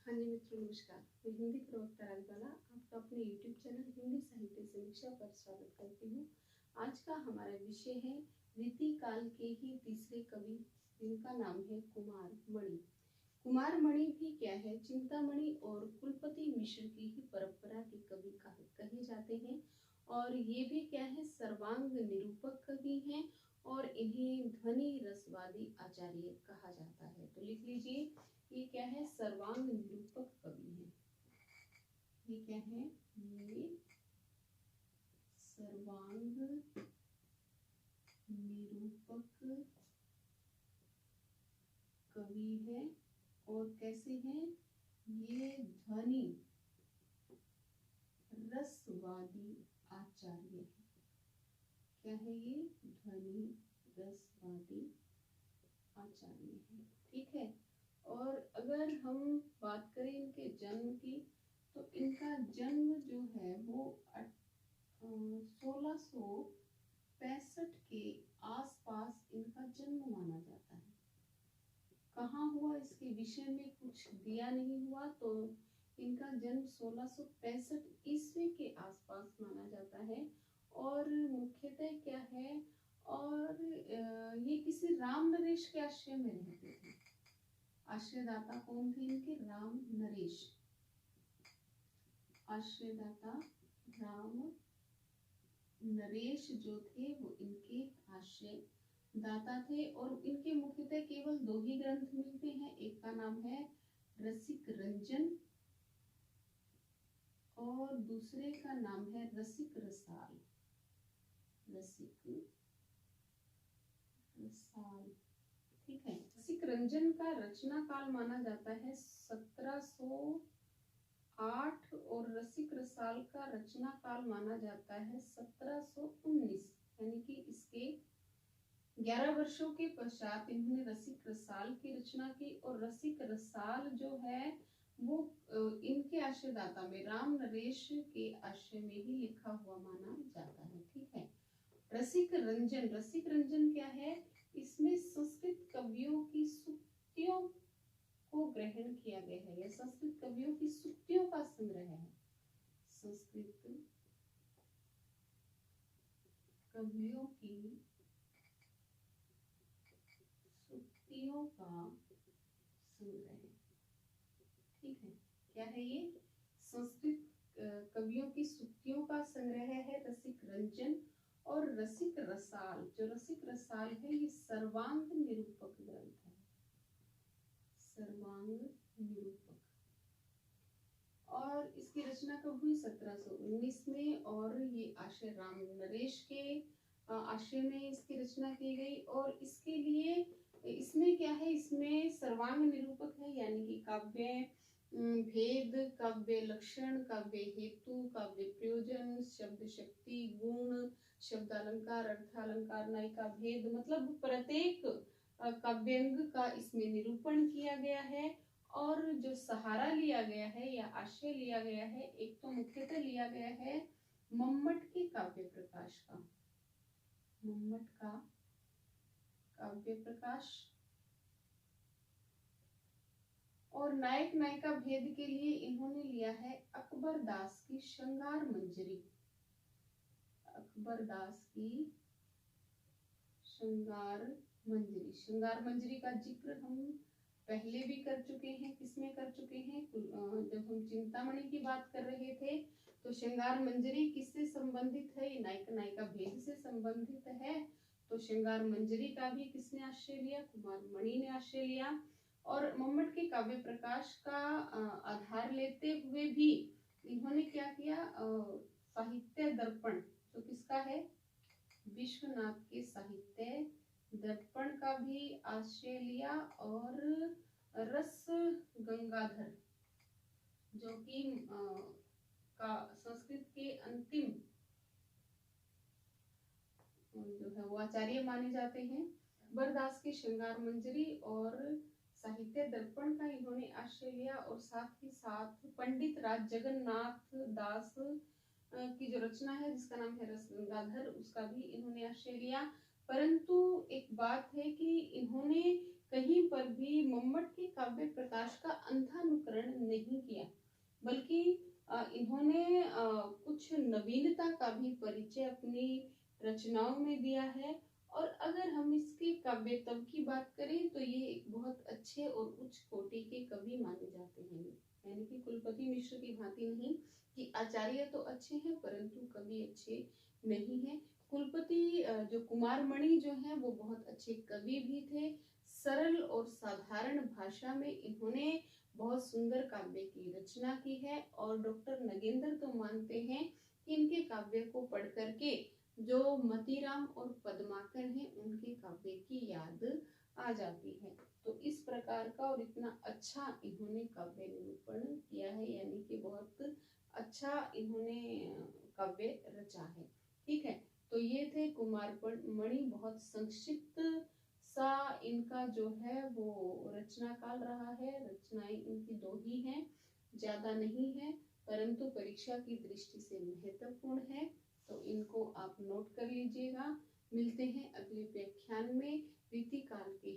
हाँ जी मित्रों, नमस्कार। मैं हिंदी प्रवक्ता राजबाला आपका अपने YouTube चैनल हिंदी साहित्य समीक्षा पर स्वागत करती हूँ। आज का हमारा विषय है रीति काल के ही तीसरे कवि, जिनका नाम है कुमार मणि। कुमार मणि भी क्या है, चिंतामणि और कुलपति मिश्र की ही परंपरा के कवि कहे जाते हैं। और ये भी क्या है, सर्वांग निरूपक कवि हैं और इन्हें ध्वनि रसवादी आचार्य कहा जाता है। तो लिख लीजिए, ये क्या है, सर्वांग निरूपक कवि है। ये क्या है, ये सर्वांग निरूपक कवि है। और कैसे हैं ये, ध्वनि रसवादी आचार्य है। क्या है ये, ध्वनि रसवादी आचार्य है। ठीक है। और अगर हम बात करें इनके जन्म की, तो इनका जन्म जो है वो 1665 के आसपास इनका जन्म माना जाता है। कहाँ हुआ इसके विषय में कुछ दिया नहीं हुआ, तो इनका जन्म 1665 ईस्वी के आसपास माना जाता है। और मुख्यतः क्या है, और ये किसी राम नरेश के आश्रय में रहते थे। आश्रयदाता कौन थे इनके, राम नरेश। आश्रयदाता राम नरेश जो थे वो इनके आश्रय दाता थे। और इनके मुख्यतः केवल दो ही ग्रंथ मिलते हैं। एक का नाम है रसिक रंजन और दूसरे का नाम है रसिक रसाल। रसिक रसाल, ठीक है। रसिक रंजन का रचना काल माना जाता है 1708 और रसिक रसाल का रचना काल माना जाता है 1719। यानी कि इसके 11 वर्षों के पश्चात इन्होंने रसिक रसाल की रचना की। और रसिक रसाल जो है वो इनके आश्रयदाता में राम नरेश के आश्रय में ही लिखा हुआ माना जाता है। ठीक है। रसिक रंजन क्या है, इसमें संस्कृत कवियों की सूक्तियों को ग्रहण किया गया है। यह संस्कृत कवियों की सूक्तियों का संग्रह है। संस्कृत कवियों की सूक्तियों का संग्रह, ठीक है। क्या है ये, संस्कृत कवियों की सूक्तियों का संग्रह है रसिक रंजन। और रसिक रसाल, जो रसिक रसाल है ये सर्वांग निरूपक ग्रंथ है। सर्वांग निरूपक। और इसकी रचना कब हुई, 1719 में। और ये आश्रय राम नरेश के आश्रय में इसकी रचना की गई। और इसके लिए इसमें क्या है, इसमें सर्वांग निरूपक है, यानी कि काव्य भेद, काव्य लक्षण, काव्य हेतु, काव्य प्रयोजन, शब्द शक्ति, गुण, शब्दालंकार, अर्थालंकार, नायिका भेद, मतलब प्रत्येक काव्यांग का इसमें निरूपण किया गया है। और जो सहारा लिया गया है या आश्रय लिया गया है, एक तो मुख्यतः लिया गया है मम्मट के काव्य प्रकाश का। मम्मट का काव्य प्रकाश। और नायक नायिका भेद के लिए इन्होंने लिया है अकबर दास की श्रृंगार मंजरी। अकबर दास की श्रृंगार मंजरी। श्रृंगार मंजरी का जिक्र हम पहले भी कर चुके हैं। किसमें कर चुके हैं, जब हम चिंतामणि की बात कर रहे थे, तो श्रृंगार मंजरी किससे संबंधित है, नायक नायिका भेद से संबंधित है। तो श्रृंगार मंजरी का भी किसने आश्रय लिया, कुमार मणि ने आश्रय लिया। और मम्मट के काव्य प्रकाश का आधार लेते हुए भी इन्होंने क्या किया, साहित्य दर्पण, जो किसका है, विश्वनाथ के साहित्य दर्पण का भी आश्रय लिया। और रस गंगाधर, जो कि का संस्कृत के अंतिम जो है वो आचार्य माने जाते हैं। बरदास की श्रृंगार मंजरी और साहित्य दर्पण का इन्होंने आश्रय लिया। और साथ ही साथ पंडित राज जगन्नाथ दास की जो रचना है जिसका नाम है रस गंगाधर, उसका भी इन्होंने आश्रय लिया। परंतु एक बात है कि इन्होंने कहीं पर भी मम्मट के काव्य प्रकाश का अंधानुकरण नहीं किया, बल्कि इन्होंने कुछ नवीनता का भी परिचय अपनी रचनाओं में दिया है। और अगर हम इसके काव्यत्व की बात करें तो ये एक बहुत अच्छे और उच्च कोटि के कवि माने जाते हैं, यानी कि कुलपति मिश्र की भांति नहीं कि आचार्य तो अच्छे हैं परंतु कवि अच्छे नहीं है। कुलपति जो कुमारमणि जो है वो बहुत अच्छे कवि भी थे। सरल और साधारण भाषा में इन्होंने बहुत सुंदर काव्य की रचना की है। और डॉक्टर नगेंद्र तो मानते हैं कि इनके काव्य को पढ़ करके जो मतीराम और पद्माकर हैं उनके काव्य की याद आ जाती है। तो इस प्रकार का और इतना अच्छा इन्होंने काव्य निरूपण किया है, यानी कि बहुत अच्छा इन्होंने काव्य रचा है। ठीक है, तो ये थे कुमारमणि। बहुत संक्षिप्त सा इनका जो है वो रचना काल रहा है। रचनाएं इनकी 2 ही हैं, ज्यादा नहीं है, परंतु परीक्षा की दृष्टि से महत्वपूर्ण है, तो इनको आप नोट कर लीजिएगा। मिलते हैं अगले व्याख्यान में रीति काल के